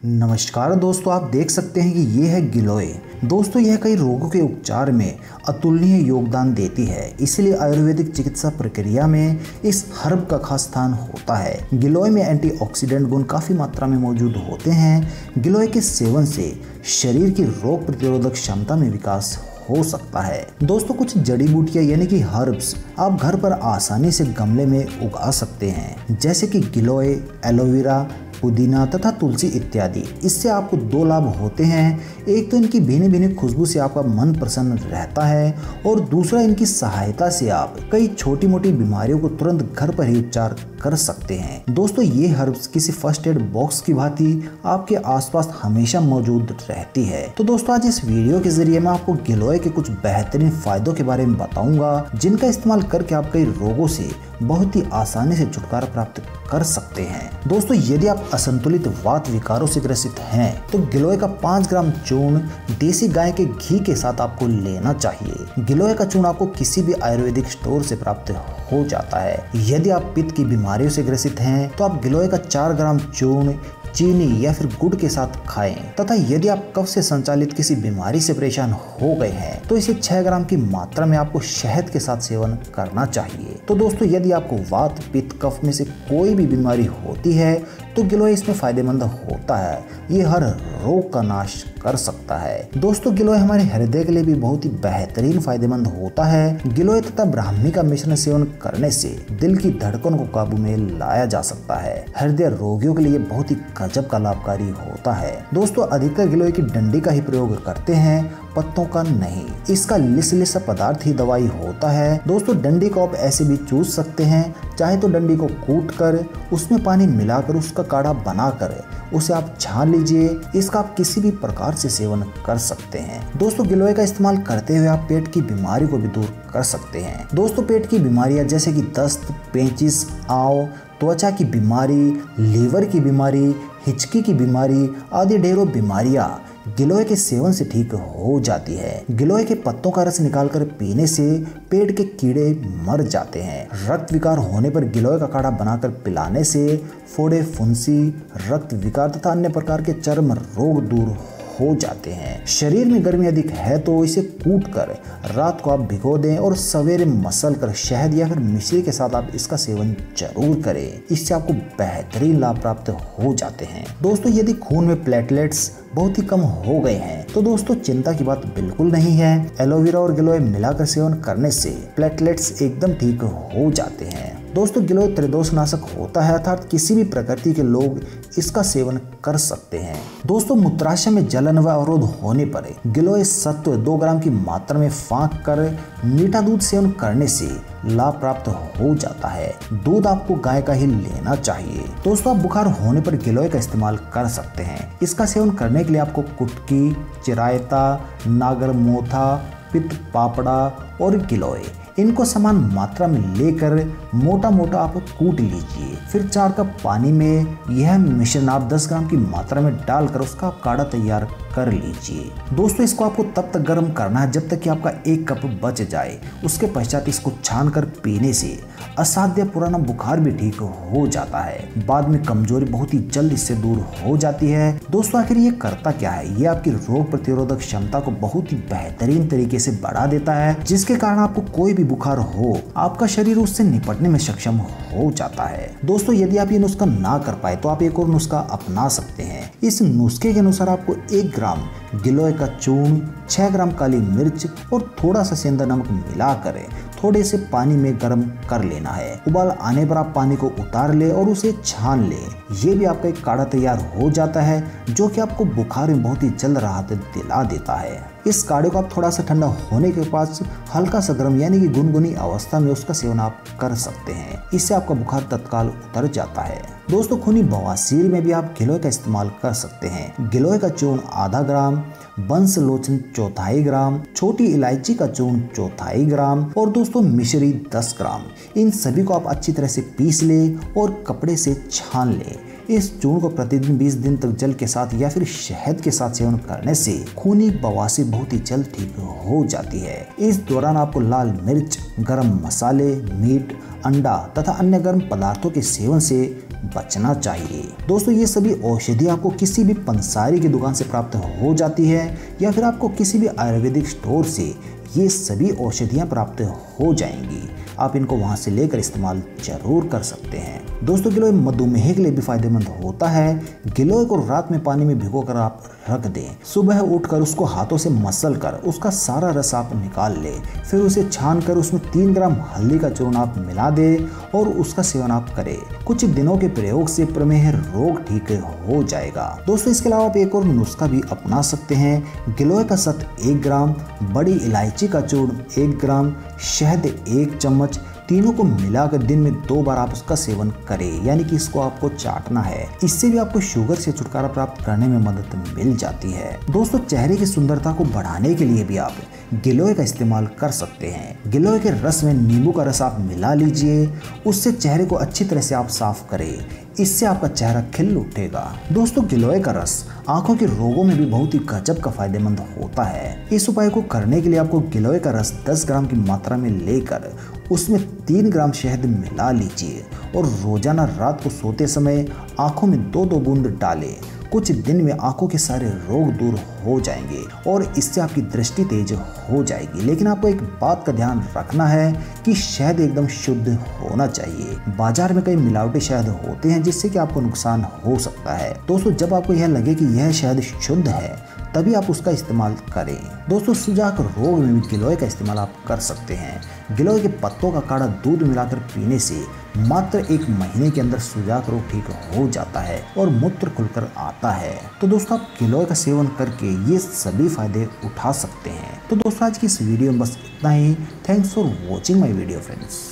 नमस्कार दोस्तों, आप देख सकते हैं कि ये है गिलोय। दोस्तों यह कई रोगों के उपचार में अतुलनीय योगदान देती है, इसलिए आयुर्वेदिक चिकित्सा प्रक्रिया में इस हर्ब का खास स्थान होता है। गिलोय में एंटीऑक्सीडेंट गुण काफ़ी मात्रा में मौजूद होते हैं। गिलोय के सेवन से शरीर की रोग प्रतिरोधक क्षमता में विकास हो सकता है। दोस्तों कुछ जड़ी बूटियां यानी कि हर्ब्स आप घर पर आसानी से गमले में उगा सकते हैं, जैसे कि गिलोय, एलोवेरा, पुदीना तथा तुलसी इत्यादि। इससे आपको दो लाभ होते हैं। एक तो इनकी भीनी भीनी खुशबू से आपका मन प्रसन्न रहता है और दूसरा इनकी सहायता से आप कई छोटी मोटी बीमारियों को तुरंत घर पर ही उपचार कर सकते हैं। दोस्तों ये हर्ब्स किसी फर्स्ट एड बॉक्स की भांति आपके आसपास हमेशा मौजूद रहती है। तो दोस्तों आज इस वीडियो के जरिए मैं आपको गिलोय के कुछ बेहतरीन फायदों के बारे में बताऊंगा, जिनका इस्तेमाल करके आप कई रोगों से बहुत ही आसानी से छुटकारा प्राप्त कर सकते हैं। दोस्तों यदि आप असंतुलित वात विकारों से ग्रसित हैं तो गिलोय का 5 ग्राम चूर्ण देसी गाय के घी के साथ आपको लेना चाहिए। गिलोय का चूर्ण आपको किसी भी आयुर्वेदिक स्टोर से प्राप्त हो जाता है। यदि आप पित्त की बीमारियों से ग्रसित हैं तो आप गिलोय का 4 ग्राम चूर्ण चीनी या फिर गुड़ के साथ खाएं, तथा यदि आप कफ से संचालित किसी बीमारी से परेशान हो गए हैं तो इसे 6 ग्राम की मात्रा में आपको शहद के साथ सेवन करना चाहिए। तो दोस्तों यदि आपको वात, पित्त, कफ में से कोई भी बीमारी होती है तो गिलोय इसमें फायदेमंद होता है। ये हर रोग का नाश कर सकता है। दोस्तों गिलोय हमारे हृदय के लिए भी बहुत ही बेहतरीन फायदेमंद होता है। गिलोय तथा ब्राह्मी का मिश्रण सेवन करने से दिल की धड़कन को काबू में लाया जा सकता है। हृदय रोगियों के लिए बहुत ही गजब का लाभकारी होता है। दोस्तों अधिकतर गिलोय की डंडी का ही प्रयोग करते हैं, पत्तों का नहीं। इसका लिसा पदार्थ ही दवाई होता है। दोस्तों डंडी को आप ऐसे भी चूस सकते हैं, चाहे तो डंडी को कूट कर उसमें पानी मिलाकर उसका काढ़ा बनाकर उसे आप छान लीजिए। इसका आप किसी भी प्रकार से सेवन कर सकते हैं। दोस्तों गिलोय का इस्तेमाल करते हुए आप पेट की बीमारी को भी दूर कर सकते हैं। दोस्तों पेट की बीमारियां जैसे कि दस्त, पेचिश, आंव, त्वचा की बीमारी, लीवर की बीमारी, हिचकी की बीमारी आदि ढेरों बीमारियां गिलोय के सेवन से ठीक हो जाती है। गिलोय के पत्तों का रस निकालकर पीने से पेट के कीड़े मर जाते हैं। रक्त विकार होने पर गिलोय का काढ़ा बनाकर पिलाने से फोड़े, फुंसी, रक्त विकार तथा अन्य प्रकार के चर्म रोग दूर हो जाते हैं। शरीर में गर्मी अधिक है तो इसे कूट कर रात को आप भिगो दें और सवेरे मसल कर शहद या फिर मिश्री के साथ आप इसका सेवन जरूर करें। इससे आपको बेहतरीन लाभ प्राप्त हो जाते हैं। दोस्तों यदि खून में प्लेटलेट्स बहुत ही कम हो गए हैं तो दोस्तों चिंता की बात बिल्कुल नहीं है। एलोवेरा और गिलोय मिलाकर सेवन करने से प्लेटलेट्स एकदम ठीक हो जाते हैं। दोस्तों गिलोय त्रिदोषनाशक होता है, अर्थात किसी भी प्रकृति के लोग इसका सेवन कर सकते हैं। दोस्तों मूत्राशय में जलन व अवरोध होने पर गिलोय सत्व 2 ग्राम की मात्रा में फाँक कर मीठा दूध सेवन करने से लाभ प्राप्त हो जाता है। दूध आपको गाय का ही लेना चाहिए। दोस्तों आप बुखार होने पर गिलोय का इस्तेमाल कर सकते हैं। इसका सेवन करने के लिए आपको कुटकी, चिरायता, नागर मोथा, पित्त पापड़ा और गिलोय इनको समान मात्रा में लेकर मोटा मोटा आप कूट लीजिए। फिर 4 कप पानी में यह मिश्रण आप 10 ग्राम की मात्रा में डालकर उसका काढ़ा तैयार कर लीजिए। दोस्तों इसको आपको तब तक गर्म करना है जब तक कि आपका 1 कप बच जाए। उसके पश्चात इसको छान कर पीने से असाध्य पुराना बुखार भी ठीक हो जाता है। बाद में कमजोरी बहुत ही जल्द इससे दूर हो जाती है। दोस्तों आखिर ये करता क्या है? ये आपकी रोग प्रतिरोधक क्षमता को बहुत ही बेहतरीन तरीके से बढ़ा देता है, जिसके कारण आपको कोई भी बुखार हो आपका शरीर उससे निपटने में सक्षम हो जाता है। दोस्तों यदि आप ये नुस्खा ना कर पाए तो आप एक और नुस्खा अपना सकते हैं। इस नुस्खे के अनुसार आपको 1 ग्राम गिलोय का चूर्ण, 6 ग्राम काली मिर्च और थोड़ा सा सेंधा नमक मिलाकर थोड़े से पानी में गर्म कर लेना है। उबाल आने पर आप पानी को उतार ले और उसे छान ले। ये भी आपका एक काढ़ा तैयार हो जाता है जो कि आपको बुखार में बहुत ही जल्द राहत दिला देता है। इस काढ़े को आप थोड़ा सा ठंडा होने के बाद हल्का सा गर्म यानी कि गुनगुनी अवस्था में उसका सेवन आप कर सकते हैं। इससे आपका बुखार तत्काल उतर जाता है। दोस्तों खूनी बवासीर में भी आप गिलोय का इस्तेमाल कर सकते हैं। गिलोय का चूर्ण आधा ग्राम, बंस लोचन 1/4 ग्राम, छोटी इलायची का चूर्ण 1/4 ग्राम और दोस्तों मिश्री 10 ग्राम। इन सभी को आप अच्छी तरह से पीस ले और कपड़े से छान ले। इस चूर्ण को प्रतिदिन 20 दिन तक जल के साथ या फिर शहद के साथ सेवन करने से खूनी बवासीर बहुत ही जल्द ठीक हो जाती है। इस दौरान आपको लाल मिर्च, गरम मसाले, मीट, अंडा तथा अन्य गर्म पदार्थों के सेवन से बचना चाहिए। दोस्तों ये सभी औषधि आपको किसी भी पंसारी की दुकान से प्राप्त हो जाती है या फिर आपको किसी भी आयुर्वेदिक स्टोर से ये सभी औषधियाँ प्राप्त हो जाएंगी। आप इनको वहां से लेकर इस्तेमाल जरूर कर सकते हैं। दोस्तों गिलोय मधुमेह के लिए भी फायदेमंद होता है। गिलोय को रात में पानी में भिगोकर आप रख दें, सुबह उठकर उसको हाथों से मसल कर उसका सारा रस आप निकाल ले, फिर उसे छान कर उसमें 3 ग्राम हल्दी का चूर्ण आप मिला दें और उसका सेवन आप करें। कुछ दिनों के प्रयोग से प्रमेह रोग ठीक हो जाएगा। दोस्तों इसके अलावा आप एक और नुस्खा भी अपना सकते हैं। गिलोय का सत 1 ग्राम, बड़ी इलायची का चूर्ण 1 ग्राम, शहद 1 चम्मच, तीनों को मिलाकर दिन में 2 बार आप उसका सेवन करें, यानी कि इसको आपको चाटना है। इससे भी आपको शुगर से छुटकारा प्राप्त करने में मदद मिल जाती है। दोस्तों चेहरे की सुंदरता को बढ़ाने के लिए भी आप गिलोय का इस्तेमाल कर सकते हैं। गिलोय के रस में नींबू का रस आप मिला लीजिए, उससे चेहरे को अच्छी तरह से आप साफ करें, इससे आपका चेहरा खिल उठेगा। दोस्तों गिलोय का रस आंखों के रोगों में भी बहुत ही गजब का फायदेमंद होता है। इस उपाय को करने के लिए आपको गिलोय का रस 10 ग्राम की मात्रा में लेकर उसमें 3 ग्राम शहद मिला लीजिए और रोजाना रात को सोते समय आंखों में 2-2 बूंद डालें। कुछ दिन में आंखों के सारे रोग दूर हो जाएंगे और इससे आपकी दृष्टि तेज हो जाएगी। लेकिन आपको एक बात का ध्यान रखना है कि शहद एकदम शुद्ध होना चाहिए। बाजार में कई मिलावटी शहद होते हैं जिससे कि आपको नुकसान हो सकता है। दोस्तों जब आपको यह लगे कि यह शहद शुद्ध है तभी आप उसका इस्तेमाल करें। दोस्तों सुजाक रोग में भी गिलोय का इस्तेमाल आप कर सकते हैं। गिलोय के पत्तों का काढ़ा दूध मिलाकर पीने से मात्र 1 महीने के अंदर सुजाक रोग ठीक हो जाता है और मूत्र खुलकर आता है। तो दोस्तों आप गिलोय का सेवन करके ये सभी फायदे उठा सकते हैं। तो दोस्तों आज की इस वीडियो में बस इतना ही। Thanks for watching my video friends.